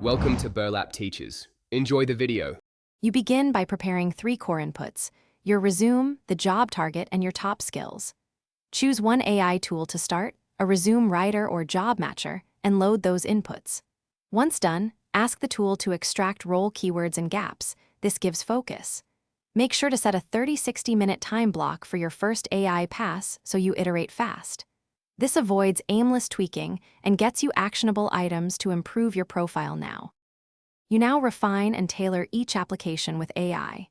Welcome to Burlap Teachers. Enjoy the video. You begin by preparing 3 core inputs: your resume, the job target, and your top skills. Choose one AI tool to start, a resume writer or job matcher, and load those inputs. Once done, ask the tool to extract role keywords and gaps. This gives focus. Make sure to set a 30-60 minute time block for your first AI pass so you iterate fast. This avoids aimless tweaking and gets you actionable items to improve your profile now. You now refine and tailor each application with AI.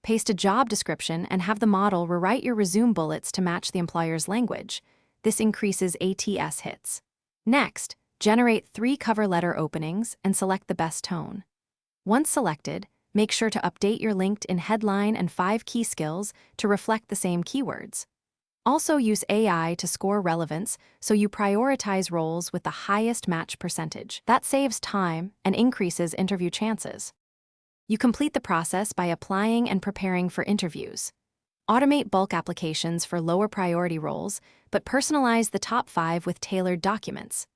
Paste a job description and have the model rewrite your resume bullets to match the employer's language. This increases ATS hits. Next, generate 3 cover letter openings and select the best tone. Once selected, make sure to update your LinkedIn headline and 5 key skills to reflect the same keywords. Also use AI to score relevance so you prioritize roles with the highest match percentage. That saves time and increases interview chances. You complete the process by applying and preparing for interviews. Automate bulk applications for lower priority roles, but personalize the top 5 with tailored documents.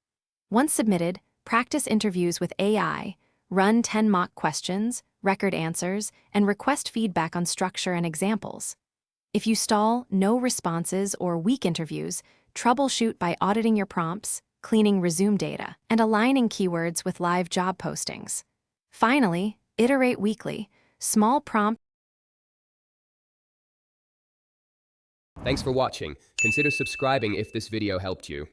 Once submitted, practice interviews with AI, run 10 mock questions, record answers, and request feedback on structure and examples. If you stall, no responses, or weak interviews, troubleshoot by auditing your prompts, cleaning resume data, and aligning keywords with live job postings. Finally, iterate weekly. Small prompt. Thanks for watching. Consider subscribing if this video helped you.